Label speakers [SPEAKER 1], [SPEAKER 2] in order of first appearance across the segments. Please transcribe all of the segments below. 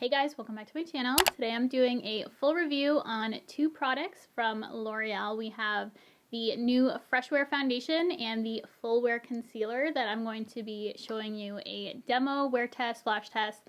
[SPEAKER 1] Hey guys, welcome back to my channel. Today I'm doing a full review on two products from L'Oreal. We have the new Fresh Wear Foundation and the Full Wear Concealer that I'm going to be showing you a demo, wear test, flash test,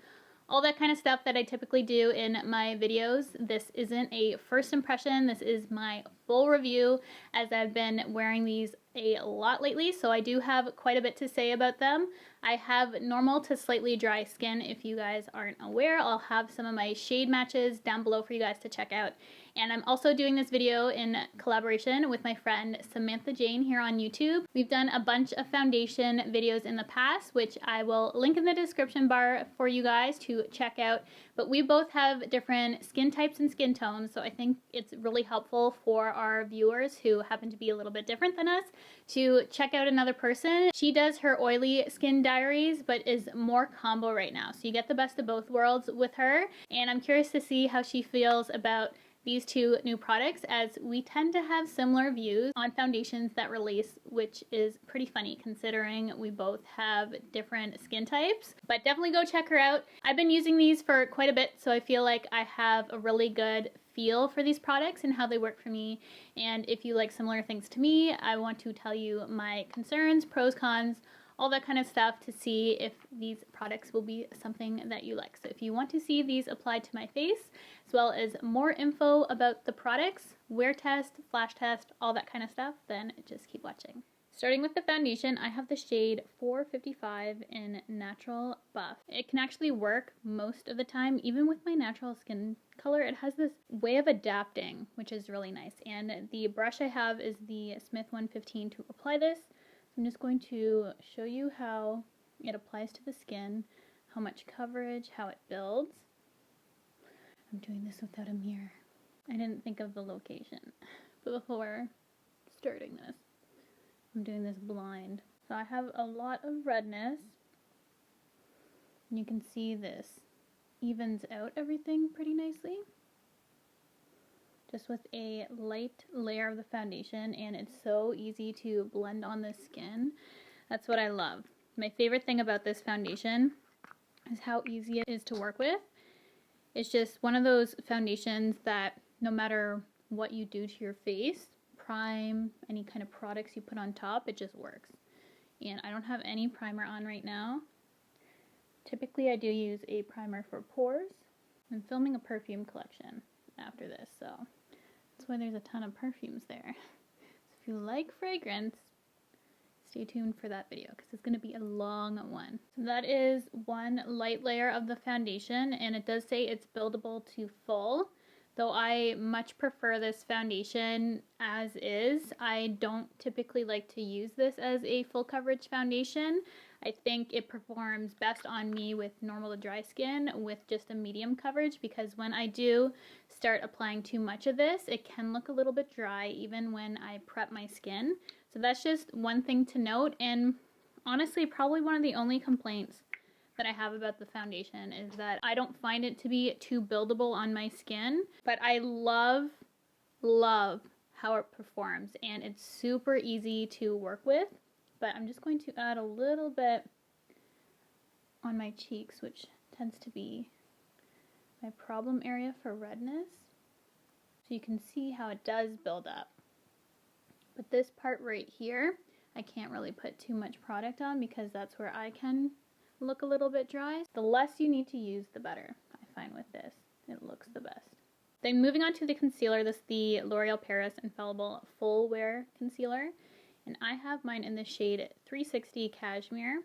[SPEAKER 1] all that kind of stuff that I typically do in my videos. This isn't a first impression, this is my full review as I've been wearing these a lot lately, so I do have quite a bit to say about them. I have normal to slightly dry skin. If you guys aren't aware, I'll have some of my shade matches down below for you guys to check out. And I'm also doing this video in collaboration with my friend Samantha Jane here on YouTube. We've done a bunch of foundation videos in the past, which I will link in the description bar for you guys to check out. But we both have different skin types and skin tones, so I think it's really helpful for our viewers who happen to be a little bit different than us to check out another person. She does her oily skin diaries, but is more combo right now. So you get the best of both worlds with her. And I'm curious to see how she feels about these two new products, as we tend to have similar views on foundations that release, which is pretty funny considering we both have different skin types. But definitely go check her out. I've been using these for quite a bit, so I feel like I have a really good feel for these products and how they work for me. And if you like similar things to me, I want to tell you my concerns, pros, cons, all that kind of stuff to see if these products will be something that you like. So if you want to see these applied to my face, as well as more info about the products, wear test, flash test, all that kind of stuff, then just keep watching. Starting with the foundation, I have the shade 455 in Natural Buff. It can actually work most of the time, even with my natural skin color. It has this way of adapting, which is really nice. And the brush I have is the Smith 115 to apply this. So I'm just going to show you how it applies to the skin, how much coverage, how it builds. I'm doing this without a mirror. I didn't think of the location before starting this. I'm doing this blind. So I have a lot of redness. And you can see this evens out everything pretty nicely. Just with a light layer of the foundation, and it's so easy to blend on the skin. That's what I love. My favorite thing about this foundation is how easy it is to work with. It's just one of those foundations that no matter what you do to your face, prime, any kind of products you put on top, it just works. And I don't have any primer on right now. Typically I do use a primer for pores. I'm filming a perfume collection after this, so that's why there's a ton of perfumes there. So if you like fragrance, stay tuned for that video because it's going to be a long one. So that is one light layer of the foundation, and it does say it's buildable to full. Though I much prefer this foundation as is. I don't typically like to use this as a full coverage foundation. I think it performs best on me with normal to dry skin with just a medium coverage, because when I do start applying too much of this, it can look a little bit dry even when I prep my skin. So that's just one thing to note, and honestly probably one of the only complaints that I have about the foundation is that I don't find it to be too buildable on my skin, but I love how it performs, and it's super easy to work with. But I'm just going to add a little bit on my cheeks, which tends to be my problem area for redness. So you can see how it does build up. But this part right here, I can't really put too much product on because that's where I can look a little bit dry. The less you need to use, the better, I find with this. It looks the best. Then moving on to the concealer, this is the L'Oreal Paris Infallible Full Wear Concealer. And I have mine in the shade 360 Cashmere.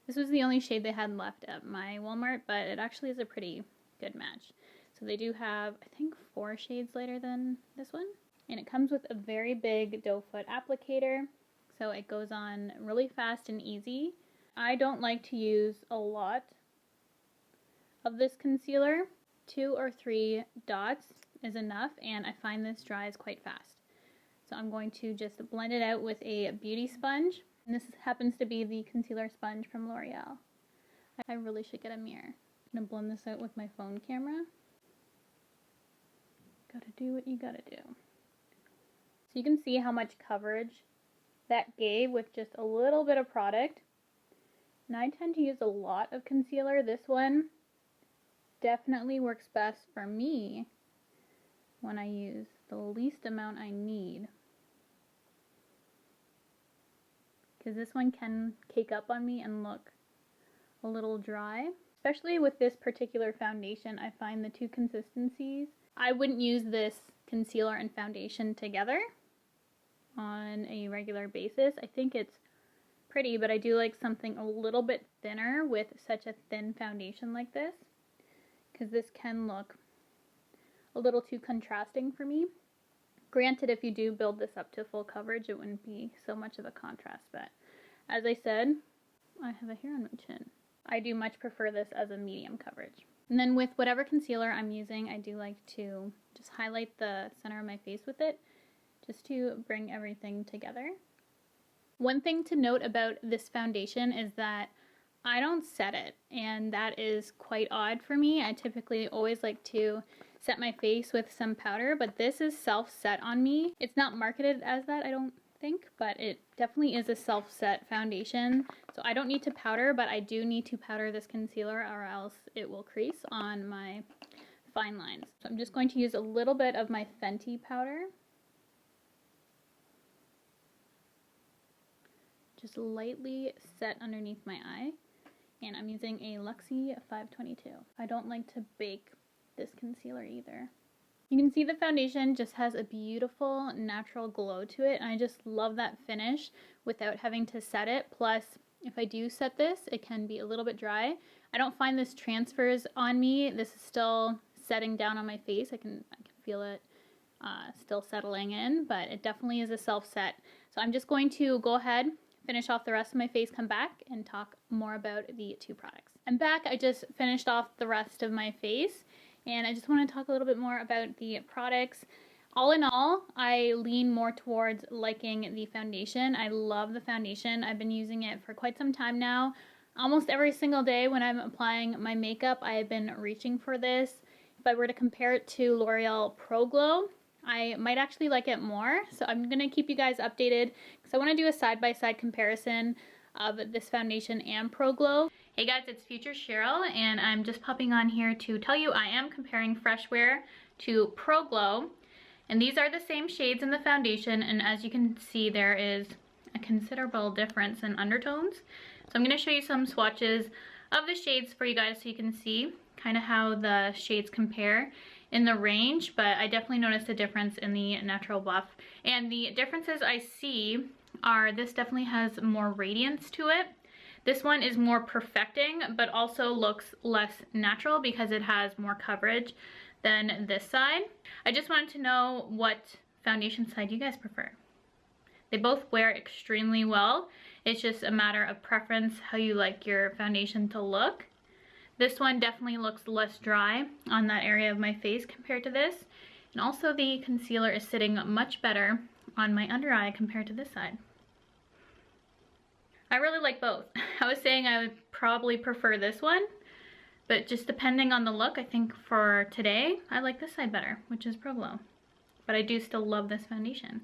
[SPEAKER 1] This was the only shade they had left at my Walmart, but it actually is a pretty good match. So they do have, I think, 4 shades lighter than this one. And it comes with a very big doe foot applicator, so it goes on really fast and easy. I don't like to use a lot of this concealer. 2 or 3 dots is enough, and I find this dries quite fast. So I'm going to just blend it out with a beauty sponge. And this happens to be the concealer sponge from L'Oreal. I really should get a mirror. I'm going to blend this out with my phone camera. Gotta do what you gotta do. So you can see how much coverage that gave with just a little bit of product. And I tend to use a lot of concealer. This one definitely works best for me when I use the least amount I need. Because this one can cake up on me and look a little dry. Especially with this particular foundation, I find the two consistencies. I wouldn't use this concealer and foundation together on a regular basis. I think it's pretty, but I do like something a little bit thinner with such a thin foundation like this, because this can look a little too contrasting for me. Granted, if you do build this up to full coverage, it wouldn't be so much of a contrast, but as I said, I have a hair on my chin. I do much prefer this as a medium coverage. And then with whatever concealer I'm using, I do like to just highlight the center of my face with it, just to bring everything together. One thing to note about this foundation is that I don't set it, and that is quite odd for me. I typically always like to set my face with some powder, but this is self-set on me. It's not marketed as that, I don't think, but it definitely is a self-set foundation. So I don't need to powder, but I do need to powder this concealer or else it will crease on my fine lines. So I'm just going to use a little bit of my Fenty powder. Just lightly set underneath my eye. And I'm using a Luxie 522. I don't like to bake this concealer either. You can see the foundation just has a beautiful natural glow to it, and I just love that finish without having to set it. Plus, if I do set this, it can be a little bit dry. I don't find this transfers on me. This is still setting down on my face. I can feel it still settling in, but it definitely is a self-set. So I'm just going to go ahead, finish off the rest of my face, come back, and talk more about the two products. I'm back. I just finished off the rest of my face, and I just want to talk a little bit more about the products. All in all, I lean more towards liking the foundation. I love the foundation. I've been using it for quite some time now. Almost every single day when I'm applying my makeup, I have been reaching for this. If I were to compare it to L'Oreal Pro Glow, I might actually like it more. So I'm going to keep you guys updated because I want to do a side-by-side comparison of this foundation and Pro Glow. Hey guys, it's Future Cheryl, and I'm just popping on here to tell you I am comparing Fresh Wear to Pro Glow. And these are the same shades in the foundation, and as you can see, there is a considerable difference in undertones. So I'm going to show you some swatches of the shades for you guys so you can see kind of how the shades compare in the range, but I definitely noticed a difference in the natural buff. And the differences I see are this definitely has more radiance to it. This one is more perfecting, but also looks less natural because it has more coverage than this side. I just wanted to know what foundation side you guys prefer. They both wear extremely well. It's just a matter of preference, how you like your foundation to look. This one definitely looks less dry on that area of my face compared to this. And also the concealer is sitting much better on my under eye compared to this side. I really like both. I was saying I would probably prefer this one, but just depending on the look, I think for today, I like this side better, which is Pro Glow. But I do still love this foundation.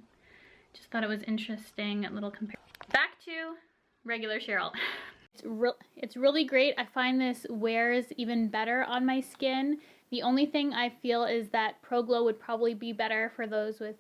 [SPEAKER 1] Just thought it was interesting little comparison. Back to regular Cheryl. It's really great. I find this wears even better on my skin. The only thing I feel is that Pro Glow would probably be better for those with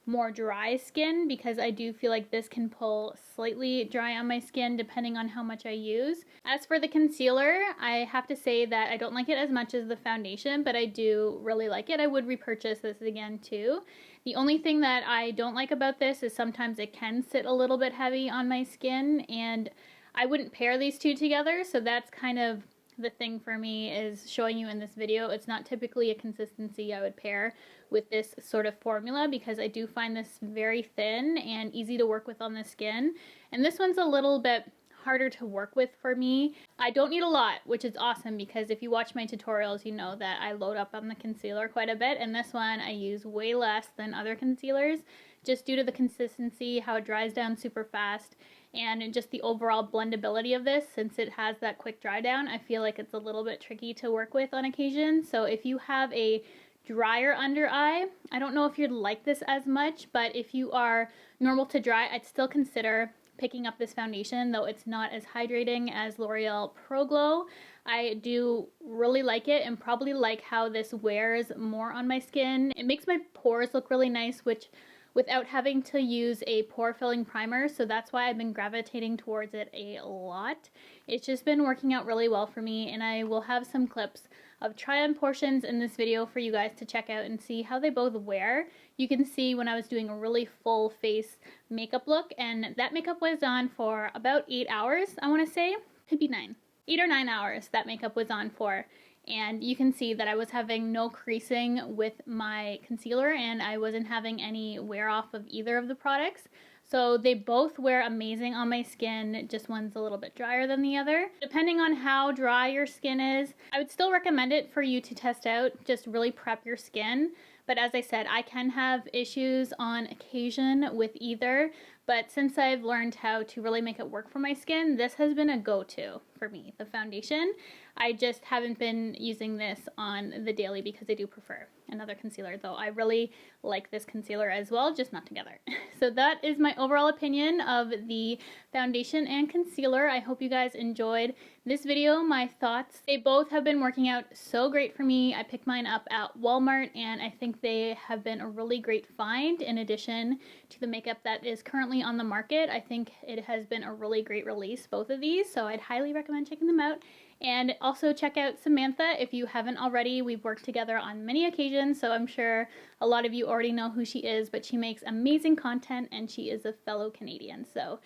[SPEAKER 1] more dry skin, because I do feel like this can pull slightly dry on my skin depending on how much I use. As for the concealer, I have to say that I don't like it as much as the foundation, but I do really like it. I would repurchase this again too. The only thing that I don't like about this is sometimes it can sit a little bit heavy on my skin, and I wouldn't pair these two together, so that's kind of the thing for me is showing you in this video. It's not typically a consistency I would pair with this sort of formula because I do find this very thin and easy to work with on the skin. And this one's a little bit harder to work with for me. I don't need a lot, which is awesome because if you watch my tutorials, you know that I load up on the concealer quite a bit, and this one I use way less than other concealers just due to the consistency, how it dries down super fast, and just the overall blendability of this. Since it has that quick dry down, I feel like it's a little bit tricky to work with on occasion. So if you have a drier under eye, I don't know if you'd like this as much, but if you are normal to dry, I'd still consider picking up this foundation, though it's not as hydrating as L'Oreal Pro Glow. I do really like it and probably like how this wears more on my skin. It makes my pores look really nice, which without having to use a pore filling primer, so that's why I've been gravitating towards it a lot. It's just been working out really well for me, and I will have some clips of try-on portions in this video for you guys to check out and see how they both wear. You can see when I was doing a really full face makeup look, and that makeup was on for about 8 hours, I want to say. Could be 9. 8 or 9 hours that makeup was on for. And you can see that I was having no creasing with my concealer, and I wasn't having any wear off of either of the products. So they both wear amazing on my skin, just one's a little bit drier than the other. Depending on how dry your skin is, I would still recommend it for you to test out, just really prep your skin. But as I said, I can have issues on occasion with either, but since I've learned how to really make it work for my skin, this has been a go-to for me, the foundation. I just haven't been using this on the daily because I do prefer another concealer, though I really like this concealer as well, just not together. So that is my overall opinion of the foundation and concealer. I hope you guys enjoyed this video, my thoughts. They both have been working out so great for me. I picked mine up at Walmart, and I think they have been a really great find in addition to the makeup that is currently on the market. I think it has been a really great release, both of these, so I'd highly recommend checking them out. And also check out Samantha if you haven't already. We've worked together on many occasions, so I'm sure a lot of you already know who she is, but she makes amazing content and she is a fellow Canadian. So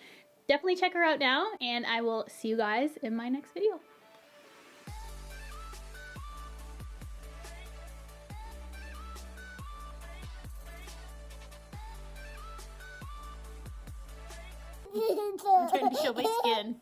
[SPEAKER 1] definitely check her out now, and I will see you guys in my next video. I'm trying to show my skin.